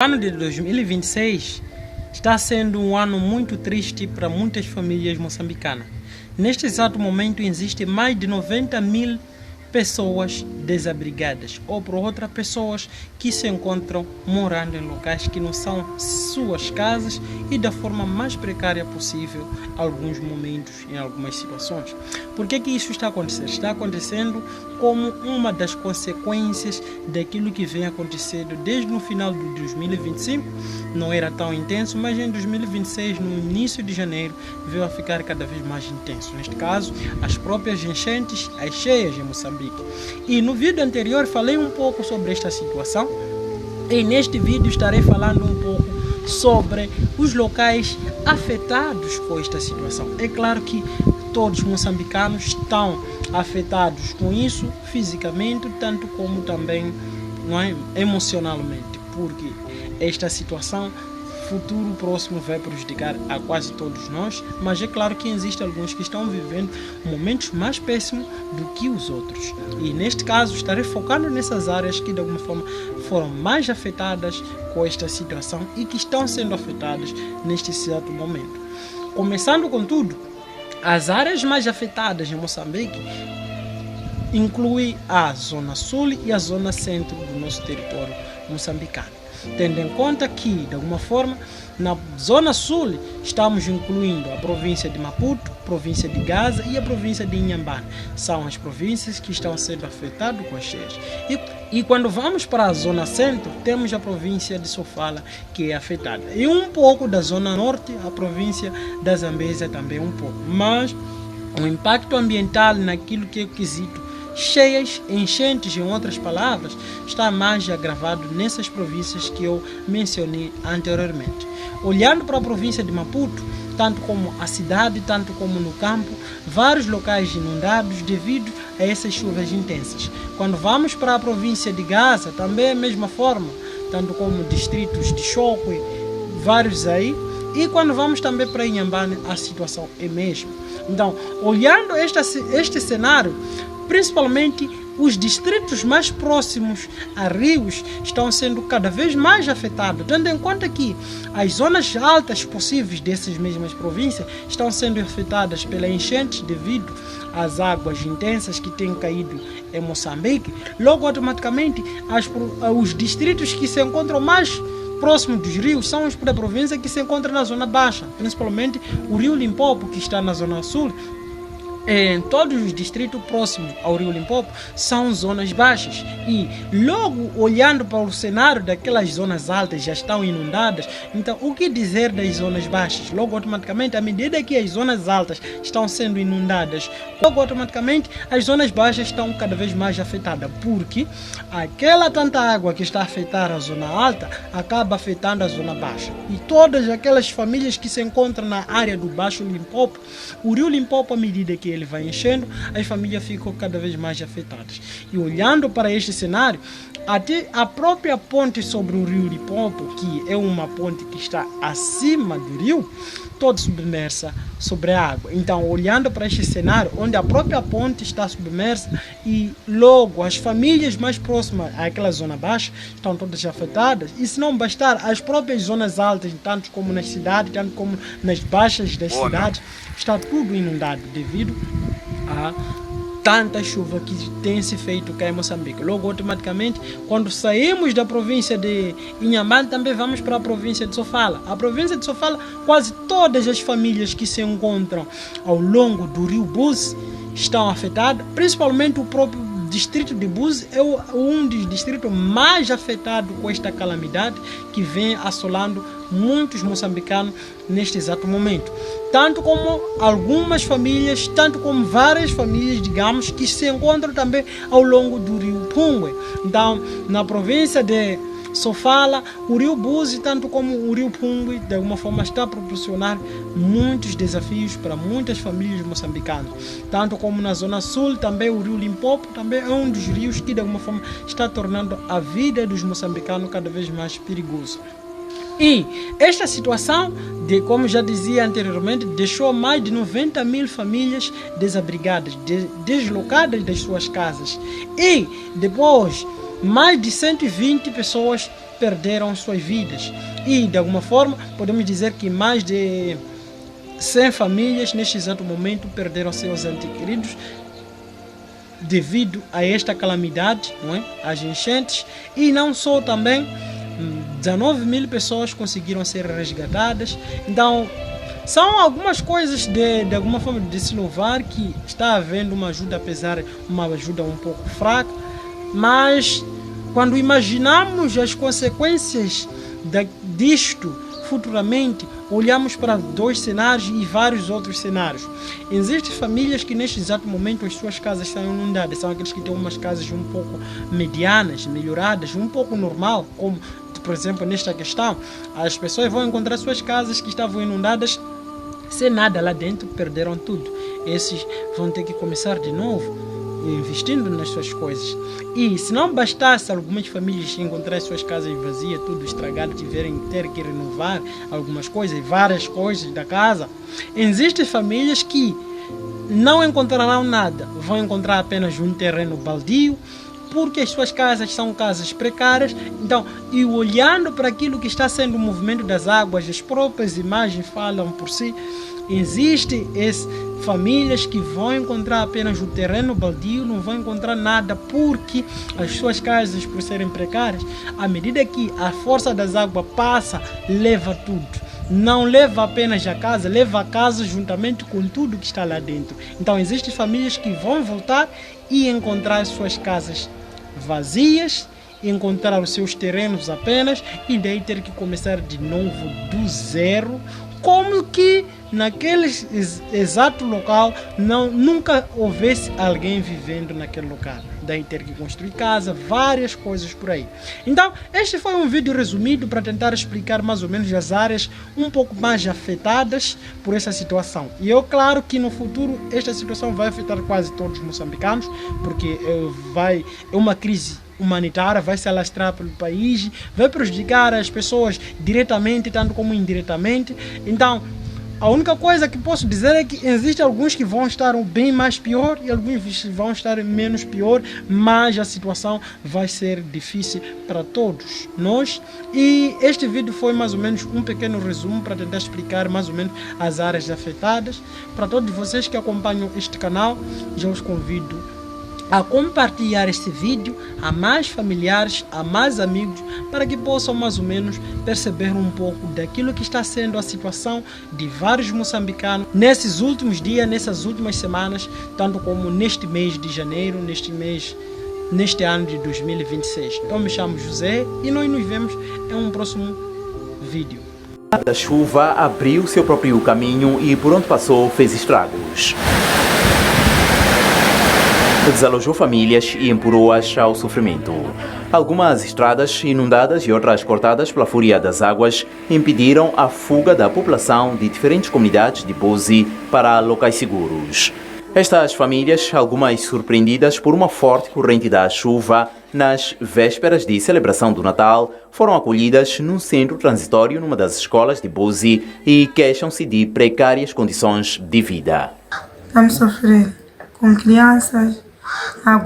ano de 2026 está sendo um ano muito triste para muitas famílias moçambicanas. Neste exato momento existem mais de 90 mil pessoas desabrigadas, ou por outra, pessoas que se encontram morando em locais que não são suas casas e da forma mais precária possível, em alguns momentos, em algumas situações. Por que isso está acontecendo? Está acontecendo como uma das consequências daquilo que vem acontecendo desde o final de 2025. Não era tão intenso, mas em 2026, no início de janeiro, veio a ficar cada vez mais intenso. Neste caso, as próprias enchentes, as cheias em Moçambique. E no vídeo anterior falei um pouco sobre esta situação, e neste vídeo estarei falando um pouco sobre os locais afetados com esta situação. É claro que todos os moçambicanos estão afetados com isso, fisicamente, tanto como também, não é, emocionalmente, porque esta situação futuro próximo vai prejudicar a quase todos nós, mas é claro que existem alguns que estão vivendo momentos mais péssimos do que os outros. E neste caso estarei focando nessas áreas que de alguma forma foram mais afetadas com esta situação e que estão sendo afetadas neste exato momento. Começando com tudo, as áreas mais afetadas em Moçambique incluem a zona sul e a zona centro do nosso território moçambicano. Tendo em conta que, de alguma forma, na zona sul estamos incluindo a província de Maputo, a província de Gaza e a província de Inhambane. São as províncias que estão sendo afetadas com as cheias. E quando vamos para a zona centro, temos a província de Sofala, que é afetada. E um pouco da zona norte, a província da Zambésia também um pouco. Mas o impacto ambiental naquilo que é o quesito cheias, enchentes, em outras palavras, está mais agravado nessas províncias que eu mencionei anteriormente. Olhando para a província de Maputo, tanto como a cidade, tanto como no campo, vários locais inundados devido a essas chuvas intensas. Quando vamos para a província de Gaza, também é a mesma forma, tanto como distritos de Chokwe, vários aí. E quando vamos também para Inhambane, a situação é a mesma. Então, olhando este cenário, principalmente os distritos mais próximos a rios estão sendo cada vez mais afetados, tendo em conta que as zonas altas possíveis dessas mesmas províncias estão sendo afetadas pela enchente devido às águas intensas que têm caído em Moçambique. Logo, automaticamente, os distritos que se encontram mais próximos dos rios são os da província que se encontram na zona baixa, principalmente o rio Limpopo, que está na zona sul. Em todos os distritos próximos ao rio Limpopo são zonas baixas, e logo olhando para o cenário daquelas zonas altas já estão inundadas. Então, o que dizer das zonas baixas? Logo automaticamente, à medida que as zonas altas estão sendo inundadas, logo automaticamente as zonas baixas estão cada vez mais afetadas, porque aquela tanta água que está a afetar a zona alta acaba afetando a zona baixa, e todas aquelas famílias que se encontram na área do Baixo Limpopo, o rio Limpopo, à medida que ele vai enchendo, as famílias ficam cada vez mais afetadas. E olhando para este cenário, até a própria ponte sobre o rio Limpopo, que é uma ponte que está acima do rio, toda submersa sobre a água. Então, olhando para este cenário, onde a própria ponte está submersa e logo as famílias mais próximas àquela zona baixa estão todas afetadas, e se não bastar, as próprias zonas altas, tanto como nas cidades, tanto como nas baixas das cidades, está tudo inundado devido a tanta chuva que tem se feito cá em Moçambique. Logo, automaticamente, quando saímos da província de Inhambane, também vamos para a província de Sofala. A província de Sofala, quase todas as famílias que se encontram ao longo do rio Buzi estão afetadas, principalmente o próprio distrito de Buzi é um dos distritos mais afetados com esta calamidade que vem assolando muitos moçambicanos neste exato momento. Tanto como algumas famílias, tanto como várias famílias, digamos, que se encontram também ao longo do rio Pungwe. Então, na província de Sofala, o rio Buzi, tanto como o rio Pungwe, de alguma forma está a proporcionar muitos desafios para muitas famílias moçambicanas. Tanto como na zona sul, também o rio Limpopo também é um dos rios que de alguma forma está tornando a vida dos moçambicanos cada vez mais perigosa. E esta situação, como já dizia anteriormente, deixou mais de 90 mil famílias desabrigadas, deslocadas das suas casas. E depois, mais de 120 pessoas perderam suas vidas. E, de alguma forma, podemos dizer que mais de 100 famílias, neste exato momento, perderam seus entes queridos devido a esta calamidade, não é? As enchentes. E não só, também 19 mil pessoas conseguiram ser resgatadas. Então, são algumas coisas de alguma forma de se louvar, que está havendo uma ajuda, apesar de uma ajuda um pouco fraca. Mas quando imaginamos as consequências disto futuramente, olhamos para 2 cenários e vários outros cenários. Existem famílias que neste exato momento as suas casas estão inundadas, são aqueles que têm umas casas um pouco medianas, melhoradas, um pouco normal, como por exemplo nesta questão, as pessoas vão encontrar suas casas que estavam inundadas sem nada lá dentro, perderam tudo. Esses vão ter que começar de novo, investindo nas suas coisas. E se não bastasse algumas famílias encontrar suas casas vazias, tudo estragado, ter que renovar algumas coisas, várias coisas da casa, existem famílias que não encontrarão nada, vão encontrar apenas um terreno baldio, porque as suas casas são casas precárias. Então, e olhando para aquilo que está sendo o movimento das águas, as próprias imagens falam por si. Existem famílias que vão encontrar apenas o terreno baldio, não vão encontrar nada, porque as suas casas, por serem precárias, à medida que a força das águas passa, leva tudo. Não leva apenas a casa, leva a casa juntamente com tudo que está lá dentro. Então existem famílias que vão voltar e encontrar suas casas vazias, encontrar os seus terrenos apenas, e daí ter que começar de novo do zero, como que naquele exato local nunca houvesse alguém vivendo naquele local. Daí ter que construir casa, várias coisas por aí. Então, este foi um vídeo resumido para tentar explicar mais ou menos as áreas um pouco mais afetadas por essa situação. E eu, claro que no futuro esta situação vai afetar quase todos os moçambicanos, porque é uma crise humanitária, vai se alastrar pelo país, vai prejudicar as pessoas diretamente, tanto como indiretamente. Então, a única coisa que posso dizer é que existem alguns que vão estar bem mais pior e alguns vão estar menos pior, mas a situação vai ser difícil para todos nós. E este vídeo foi mais ou menos um pequeno resumo para tentar explicar mais ou menos as áreas afetadas. Para todos vocês que acompanham este canal, já os convido a compartilhar este vídeo a mais familiares, a mais amigos, para que possam mais ou menos perceber um pouco daquilo que está sendo a situação de vários moçambicanos nesses últimos dias, nessas últimas semanas, tanto como neste mês de janeiro, neste ano de 2026. Eu me chamo José e nós nos vemos em um próximo vídeo. A chuva abriu seu próprio caminho e por onde passou fez estragos. Desalojou famílias e empurrou-as ao sofrimento. Algumas estradas inundadas e outras cortadas pela fúria das águas impediram a fuga da população de diferentes comunidades de Bozi para locais seguros. Estas famílias, algumas surpreendidas por uma forte corrente da chuva nas vésperas de celebração do Natal, foram acolhidas num centro transitório numa das escolas de Bozi e queixam-se de precárias condições de vida. Estamos sofrendo com crianças, água